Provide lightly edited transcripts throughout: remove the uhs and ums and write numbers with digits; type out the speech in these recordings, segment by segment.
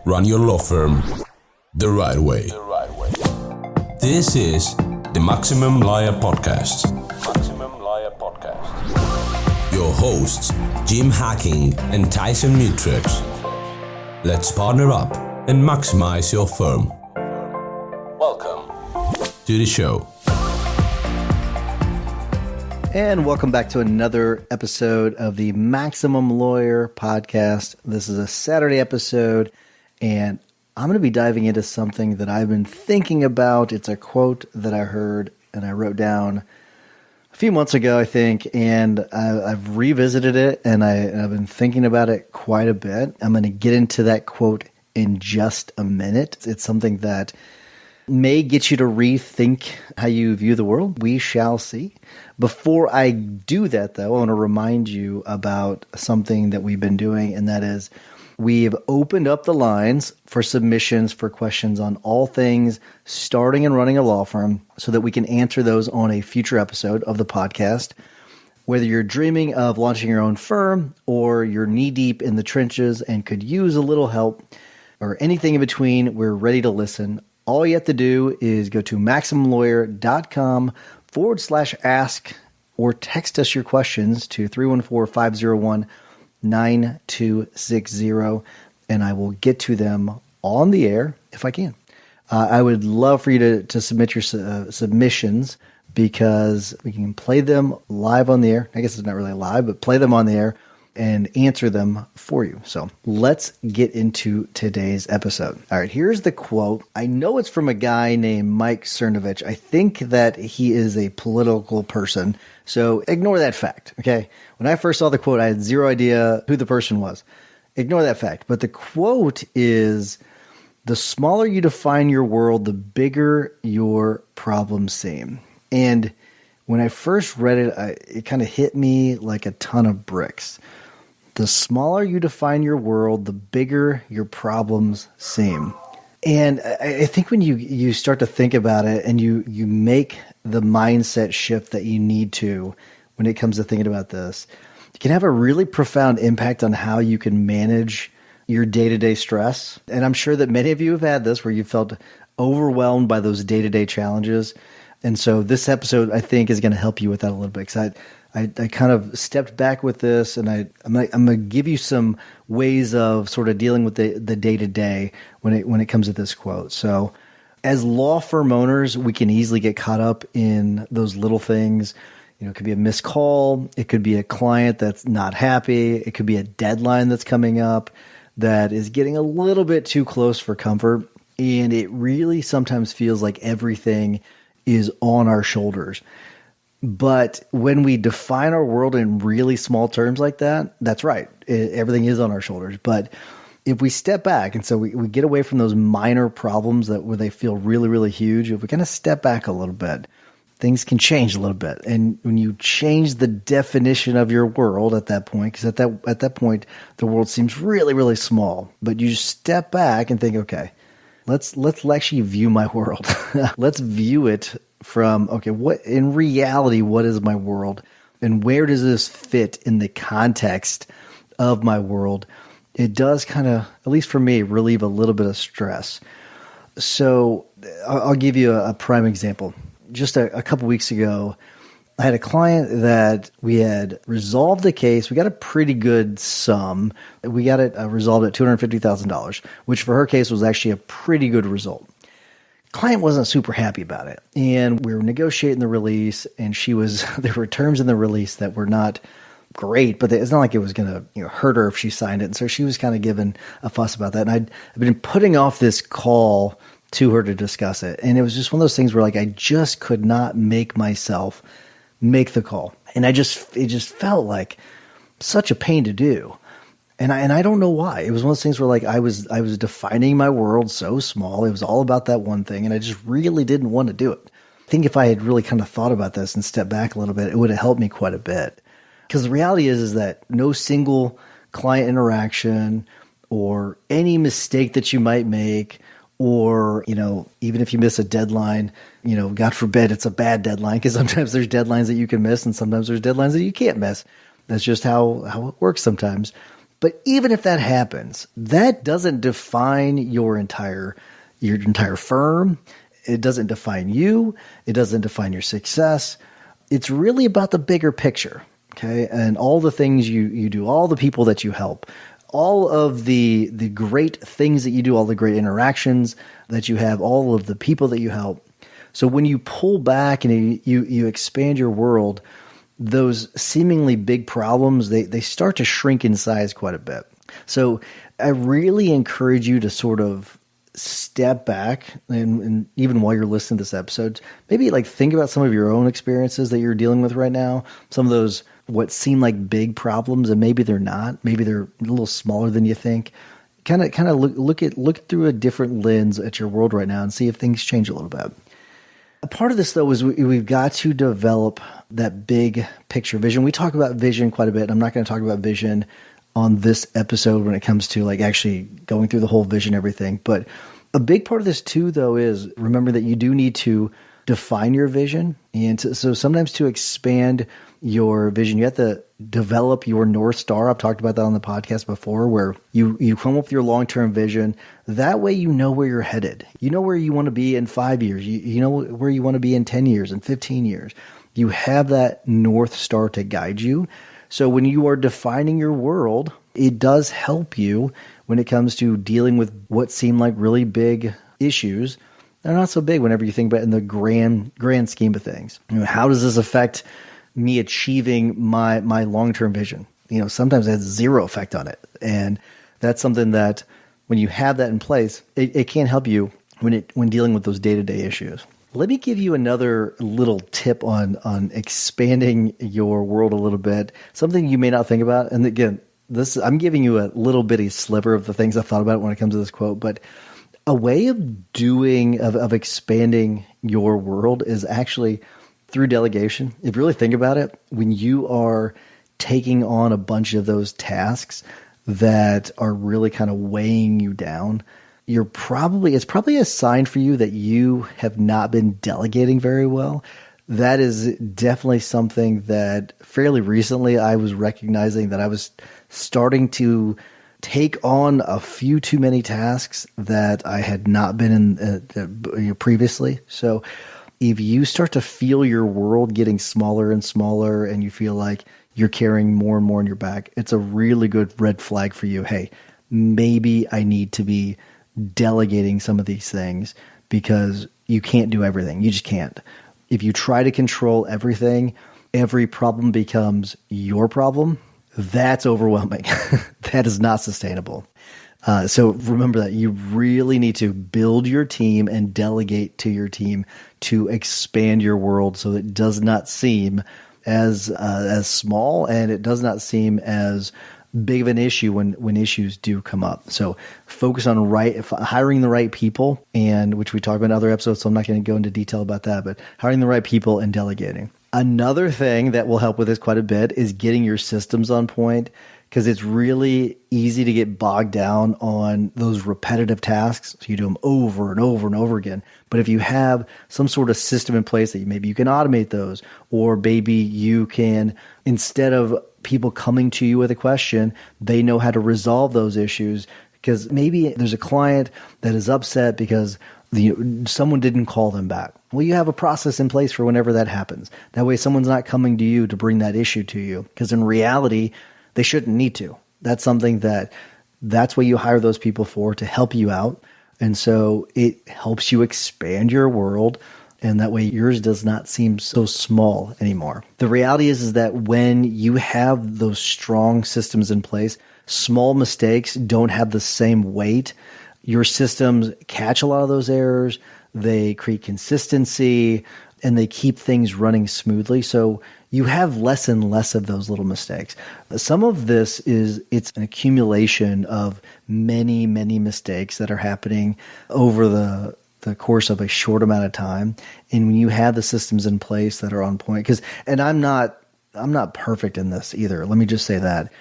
Run your law firm the right way. This is the Maximum Lawyer Podcast. Your hosts, Jim Hacking and Tyson Mutrux. Let's partner up and maximize your firm. Welcome to the show. And welcome back to another episode of the Maximum Lawyer Podcast. This is a Saturday episode, and I'm going to be diving into something that I've been thinking about. It's a quote that I heard and I wrote down a few months ago, I think, and I've revisited it, and I've been thinking about it quite a bit. I'm going to get into that quote in just a minute. It's something that may get you to rethink how you view the world. We shall see. Before I do that, though, I want to remind you about something that we've been doing, and that is we've opened up the lines for submissions for questions on all things starting and running a law firm so that we can answer those on a future episode of the podcast. Whether you're dreaming of launching your own firm or you're knee-deep in the trenches and could use a little help or anything in between, we're ready to listen. All you have to do is go to MaximumLawyer.com/ask or text us your questions to 314-501-9260, and I will get to them on the air if I can. I would love for you to submit your submissions because we can play them live on the air. I guess it's not really live, but play them on the air and answer them for you. So let's get into today's episode. All right, here's the quote. I know it's from a guy named Mike Cernovich. I think that he is a political person, so ignore that fact, okay? When I first saw the quote, I had zero idea who the person was. Ignore that fact. But the quote is, the smaller you define your world, the bigger your problems seem. And when I first read it, it kind of hit me like a ton of bricks. The smaller you define your world, the bigger your problems seem. And I think when you start to think about it and you make the mindset shift that you need to when it comes to thinking about this, it can have a really profound impact on how you can manage your day-to-day stress. And I'm sure that many of you have had this where you felt overwhelmed by those day-to-day challenges. And so this episode, I think, is going to help you with that a little bit. Because I kind of stepped back with this, and I'm going to give you some ways of sort of dealing with the day-to-day when it comes to this quote. So as law firm owners, we can easily get caught up in those little things. You know, it could be a missed call. It could be a client that's not happy. It could be a deadline that's coming up that is getting a little bit too close for comfort. And it really sometimes feels like everything is on our shoulders. But when we define our world in really small terms like that, that's right. Everything is on our shoulders. But if we step back, and so we get away from those minor problems where they feel really, really huge, if we kind of step back a little bit, things can change a little bit. And when you change the definition of your world at that point, because at that point, the world seems really, really small, but you just step back and think, okay, let's actually view my world. Let's view it from, okay, what in reality, what is my world? And where does this fit in the context of my world? It does kind of, at least for me, relieve a little bit of stress. So I'll give you a prime example. Just a couple weeks ago, I had a client that we had resolved the case. We got a pretty good sum. We got it resolved at $250,000, which for her case was actually a pretty good result. Client wasn't super happy about it. And we were negotiating the release, and there were terms in the release that were not great, but it's not like it was going to hurt her if she signed it. And so she was kind of giving a fuss about that. And I've been putting off this call to her to discuss it. And it was just one of those things where like I just could not make myself make the call. And it just felt like such a pain to do. And I don't know why. It was one of those things where like I was defining my world so small. It was all about that one thing, and I just really didn't want to do it. I think if I had really kind of thought about this and stepped back a little bit, it would have helped me quite a bit. Because the reality is that no single client interaction or any mistake that you might make, or, even if you miss a deadline, God forbid it's a bad deadline, because sometimes there's deadlines that you can miss and sometimes there's deadlines that you can't miss. That's just how it works sometimes. But even if that happens, that doesn't define your entire firm. It doesn't define you. It doesn't define your success. It's really about the bigger picture, okay? And all the things you do, all the people that you help, all of the great things that you do, all the great interactions that you have, all of the people that you help. So when you pull back and you expand your world, those seemingly big problems, they start to shrink in size quite a bit. So I really encourage you to sort of step back and even while you're listening to this episode, maybe like think about some of your own experiences that you're dealing with right now, some of those what seem like big problems, and maybe they're not. Maybe they're a little smaller than you think. Kind of look through a different lens at your world right now and see if things change a little bit. A part of this, though, is we've got to develop that big picture vision. We talk about vision quite a bit. I'm not going to talk about vision on this episode when it comes to like actually going through the whole vision, everything. But a big part of this too, though, is remember that you do need to define your vision. And so sometimes to expand your vision, you have to develop your North Star. I've talked about that on the podcast before, where you come up with your long-term vision. That way you know where you're headed. You know where you want to be in 5 years. You know where you want to be in 10 years and 15 years. You have that North Star to guide you. So when you are defining your world, it does help you when it comes to dealing with what seem like really big issues. They're not so big whenever you think about it in the grand scheme of things. You know, how does this affect me achieving my long-term vision? You know, sometimes it has zero effect on it. And that's something that when you have that in place, it can help you when dealing with those day-to-day issues. Let me give you another little tip on expanding your world a little bit, something you may not think about. And again, I'm giving you a little bitty sliver of the things I've thought about when it comes to this quote, but a way of expanding your world is actually through delegation. If you really think about it, when you are taking on a bunch of those tasks that are really kind of weighing you down, it's probably a sign for you that you have not been delegating very well. That is definitely something that fairly recently I was recognizing that I was starting to take on a few too many tasks that I had not been in previously. So if you start to feel your world getting smaller and smaller and you feel like you're carrying more and more on your back, it's a really good red flag for you. Hey, maybe I need to be delegating some of these things because you can't do everything. You just can't. If you try to control everything, every problem becomes your problem. That's overwhelming. That is not sustainable. So remember that you really need to build your team and delegate to your team to expand your world so that it does not seem as small and it does not seem as big of an issue when issues do come up. So focus on hiring the right people, and which we talked about in other episodes, so I'm not going to go into detail about that, but hiring the right people and delegating. Another thing that will help with this quite a bit is getting your systems on point, because it's really easy to get bogged down on those repetitive tasks. So you do them over and over and over again. But if you have some sort of system in place that maybe you can automate those, or maybe you can, instead of people coming to you with a question, they know how to resolve those issues. Because maybe there's a client that is upset because someone didn't call them back. Well, you have a process in place for whenever that happens. That way someone's not coming to you to bring that issue to you, because in reality, they shouldn't need to. That's something that's what you hire those people for, to help you out. And so it helps you expand your world, and that way yours does not seem so small anymore. The reality is that when you have those strong systems in place, small mistakes don't have the same weight. Your systems catch a lot of those errors, they create consistency, and they keep things running smoothly. So you have less and less of those little mistakes. Some of this it's an accumulation of many, many mistakes that are happening over the course of a short amount of time. And when you have the systems in place that are on point, and I'm not perfect in this either. Let me just say that.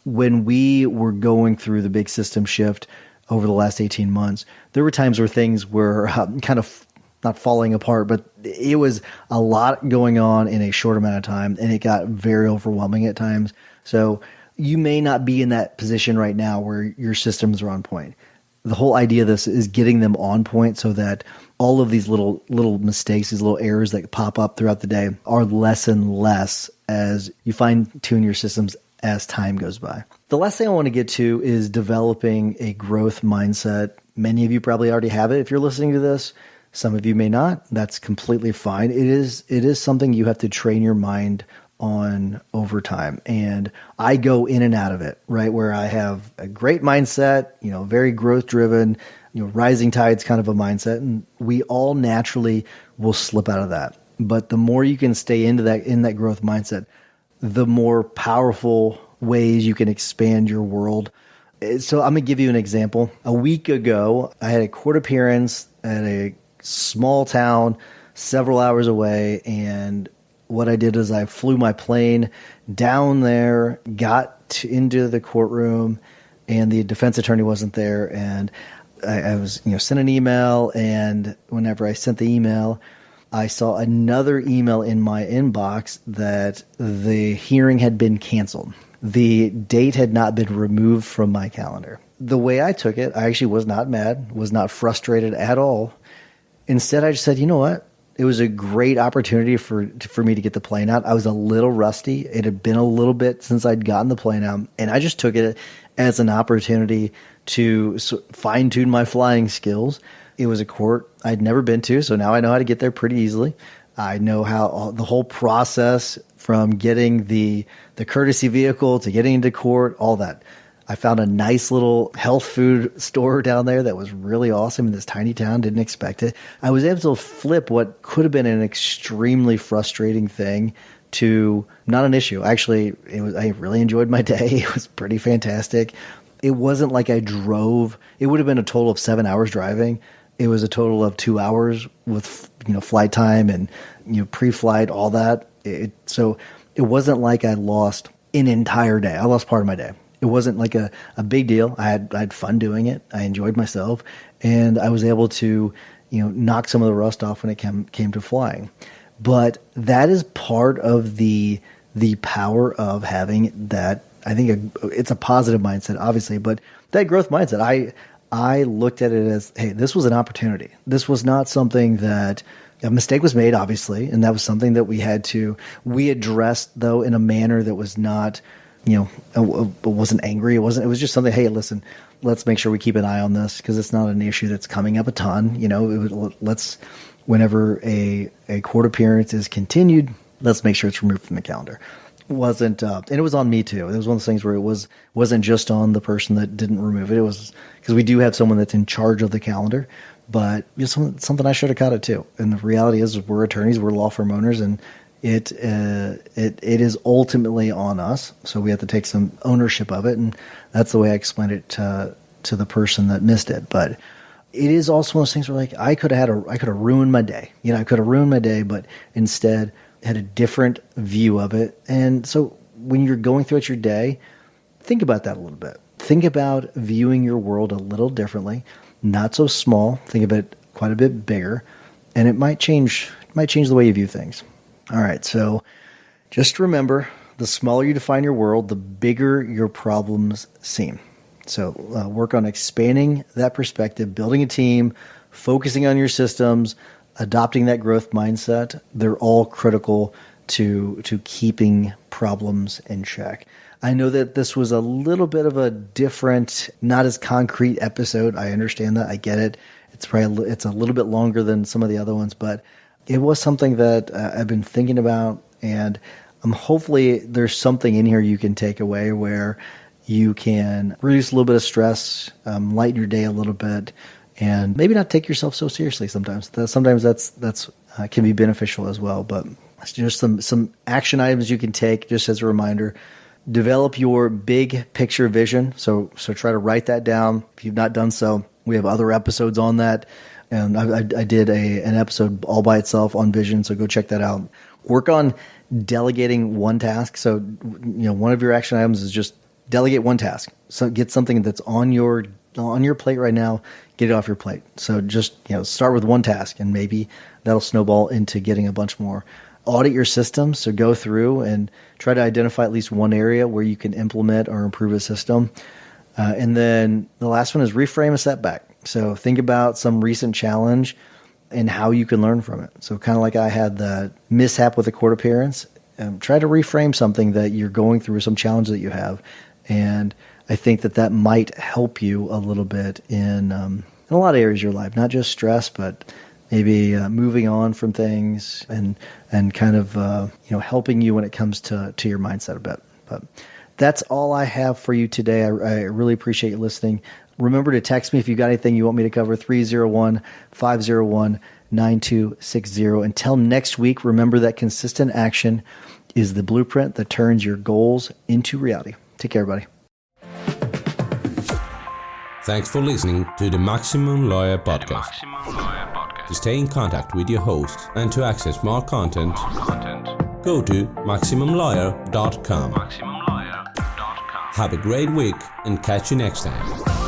When we were going through the big system shift over the last 18 months, there were times where things were kind of not falling apart, but it was a lot going on in a short amount of time, and it got very overwhelming at times. So, you may not be in that position right now where your systems are on point. The whole idea of this is getting them on point so that all of these little mistakes, these little errors that pop up throughout the day are less and less as you fine tune your systems as time goes by. The last thing I want to get to is developing a growth mindset. Many of you probably already have it if you're listening to this. Some of you may not. That's completely fine. It is something you have to train your mind on over time. And I go in and out of it, right? Where I have a great mindset, very growth driven, rising tides kind of a mindset. And we all naturally will slip out of that. But the more you can stay in that growth mindset, the more powerful ways you can expand your world. So I'm going to give you an example. A week ago, I had a court appearance at a small town several hours away, and what I did is I flew my plane down there, got into the courtroom, and the defense attorney wasn't there. And I was, sent an email, and whenever I sent the email, I saw another email in my inbox that the hearing had been canceled. The date had not been removed from my calendar. The way I took it, I actually was not mad, was not frustrated at all. Instead, I just said, you know what? It was a great opportunity for me to get the plane out. I was a little rusty. It had been a little bit since I'd gotten the plane out, and I just took it as an opportunity to fine-tune my flying skills. It was a court I'd never been to, so now I know how to get there pretty easily. I know how the whole process from getting the courtesy vehicle to getting into court, all that. I found a nice little health food store down there that was really awesome in this tiny town. Didn't expect it. I was able to flip what could have been an extremely frustrating thing to not an issue. Actually, I really enjoyed my day. It was pretty fantastic. It wasn't like I drove. It would have been a total of 7 hours driving. It was a total of 2 hours with flight time and pre-flight, all that. So it wasn't like I lost an entire day. I lost part of my day. It wasn't like a big deal. I had fun doing it. I enjoyed myself, and I was able to knock some of the rust off when it came to flying. But that is part of the power of having that. I think it's a positive mindset, obviously, but that growth mindset. I looked at it as, hey, this was an opportunity. This was not something that a mistake was made, obviously, and that was something that we addressed though in a manner that was not. It wasn't angry. It was just something, hey, listen, let's make sure we keep an eye on this because it's not an issue that's coming up a ton. Whenever a court appearance is continued, let's make sure it's removed from the calendar. And it was on me too. It was one of those things where wasn't just on the person that didn't remove it. It was because we do have someone that's in charge of the calendar, but it's something I should have caught it too. And the reality is we're attorneys, we're law firm owners, and it is ultimately on us, so we have to take some ownership of it, and that's the way I explained it to the person that missed it. But it is also one of those things where I could have ruined my day. I could have ruined my day, but instead had a different view of it. And so when you're going throughout your day, think about that a little bit. Think about viewing your world a little differently, not so small. Think of it quite a bit bigger, and it might change the way you view things. All right, so just remember, the smaller you define your world, the bigger your problems seem. So work on expanding that perspective, building a team, focusing on your systems, adopting that growth mindset. They're all critical to keeping problems in check. I know that this was a little bit of a different, not as concrete episode. I understand that. I get it. It's a little bit longer than some of the other ones, but it was something that I've been thinking about, and hopefully there's something in here you can take away where you can reduce a little bit of stress, lighten your day a little bit, and maybe not take yourself so seriously sometimes. Sometimes that's can be beneficial as well, but it's just some action items you can take just as a reminder. Develop your big picture vision. So try to write that down. If you've not done so, we have other episodes on that. And I did an episode all by itself on vision, so go check that out. Work on delegating one task. So, one of your action items is just delegate one task. So get something that's on your plate right now, get it off your plate. So just, start with one task, and maybe that'll snowball into getting a bunch more. audit your system. So go through and try to identify at least one area where you can implement or improve a system. And then the last one is reframe a setback. So think about some recent challenge and how you can learn from it. So kind of like I had the mishap with the court appearance, try to reframe something that you're going through, some challenge that you have. And I think that might help you a little bit in a lot of areas of your life, not just stress, but maybe moving on from things and kind of helping you when it comes to your mindset a bit. But that's all I have for you today. I really appreciate you listening. Remember to text me if you got anything you want me to cover, 301-501-9260. Until next week, remember that consistent action is the blueprint that turns your goals into reality. Take care, everybody. Thanks for listening to the Maximum Lawyer Podcast. To stay in contact with your host and to access more content, go to MaximumLawyer.com. Have a great week and catch you next time.